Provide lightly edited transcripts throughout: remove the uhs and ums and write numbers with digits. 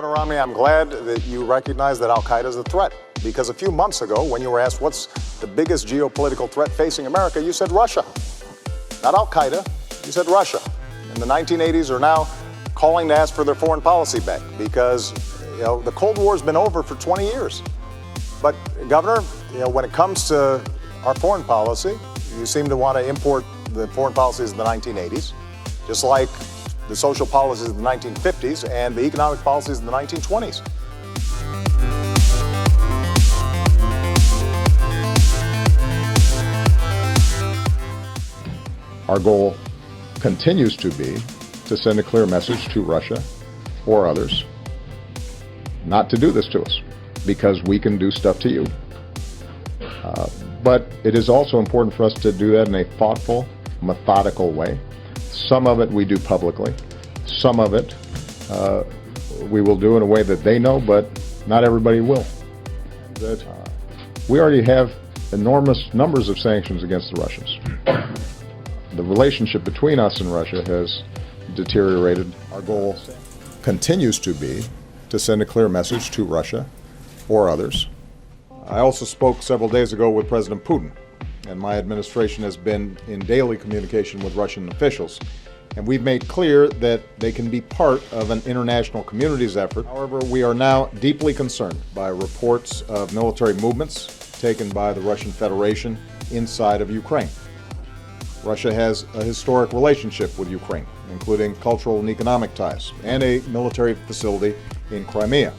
Governor Romney, I'm glad that you recognize that Al-Qaeda is a threat, because a few months ago, when you were asked what's the biggest geopolitical threat facing America, you said Russia. Not Al-Qaeda, you said Russia. In the 1980s are now calling to ask for their foreign policy back because, the Cold War's been over for 20 years. But, Governor, when it comes to our foreign policy, you seem to want to import the foreign policies of the 1980s, just like the social policies of the 1950s and the economic policies of the 1920s. Our goal continues to be to send a clear message to Russia or others not to do this to us, because we can do stuff to you. But it is also important for us to do that in a thoughtful, methodical way. Some of it we do publicly. Some of it we will do in a way that they know, but not everybody will. We already have enormous numbers of sanctions against the Russians. The relationship between us and Russia has deteriorated. Our goal continues to be to send a clear message to Russia or others. I also spoke several days ago with President Putin, and my administration has been in daily communication with Russian officials. And we've made clear that they can be part of an international community's effort. However, we are now deeply concerned by reports of military movements taken by the Russian Federation inside of Ukraine. Russia has a historic relationship with Ukraine, including cultural and economic ties, and a military facility in Crimea.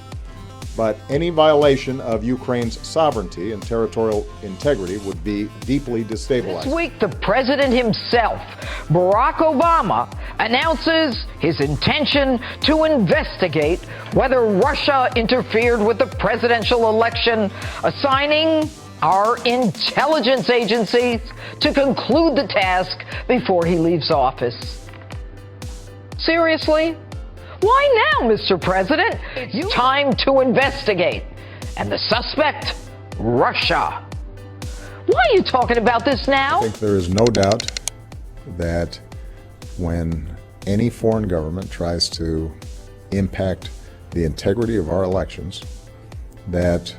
But any violation of Ukraine's sovereignty and territorial integrity would be deeply destabilizing. This week, the president himself, Barack Obama, announces his intention to investigate whether Russia interfered with the presidential election, assigning our intelligence agencies to conclude the task before he leaves office. Seriously? Why now, Mr. President? It's time to investigate. And the suspect, Russia. Why are you talking about this now? I think there is no doubt that when any foreign government tries to impact the integrity of our elections, that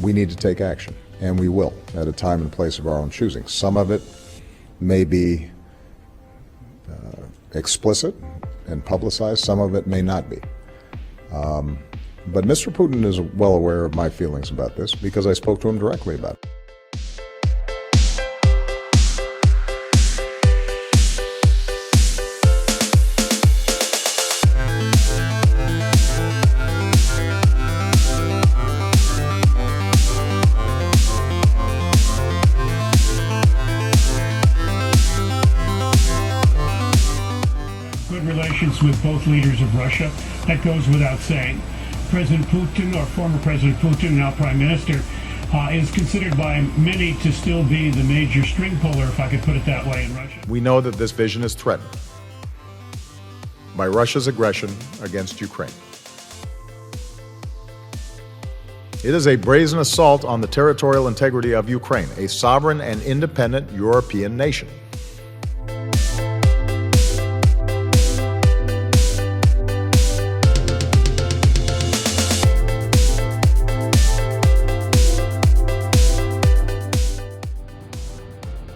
we need to take action, and we will, at a time and place of our own choosing. Some of it may be explicit and publicized, some of it may not be. But Mr. Putin is well aware of my feelings about this because I spoke to him directly about it. Relations with both leaders of Russia. That goes without saying. President Putin, or former President Putin, now Prime Minister, is considered by many to still be the major string puller, if I could put it that way, in Russia. We know that this vision is threatened by Russia's aggression against Ukraine. It is a brazen assault on the territorial integrity of Ukraine, a sovereign and independent European nation.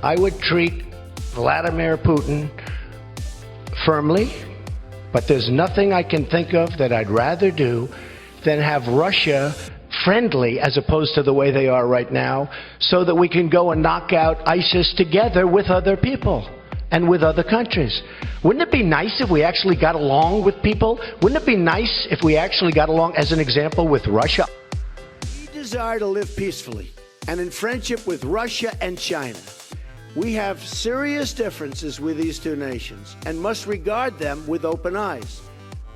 I would treat Vladimir Putin firmly, but there's nothing I can think of that I'd rather do than have Russia friendly as opposed to the way they are right now, so that we can go and knock out ISIS together with other people and with other countries. Wouldn't it be nice if we actually got along with people? Wouldn't it be nice if we actually got along, as an example, with Russia? We desire to live peacefully and in friendship with Russia and China. We have serious differences with these two nations and must regard them with open eyes.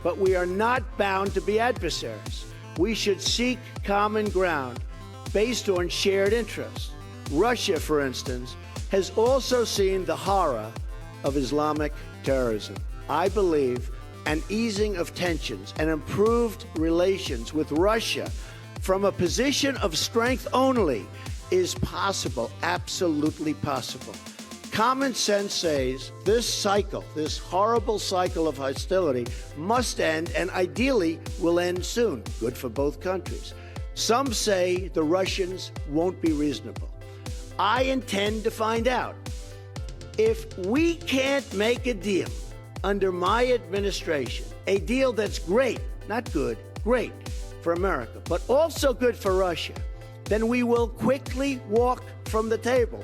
But we are not bound to be adversaries. We should seek common ground based on shared interests. Russia, for instance, has also seen the horror of Islamic terrorism. I believe an easing of tensions and improved relations with Russia from a position of strength only is possible, absolutely possible. Common sense says this cycle, this horrible cycle of hostility, must end and ideally will end soon. Good for both countries. Some say the Russians won't be reasonable. I intend to find out. If we can't make a deal under my administration, a deal that's great, not good, great for America, but also good for Russia, then we will quickly walk from the table.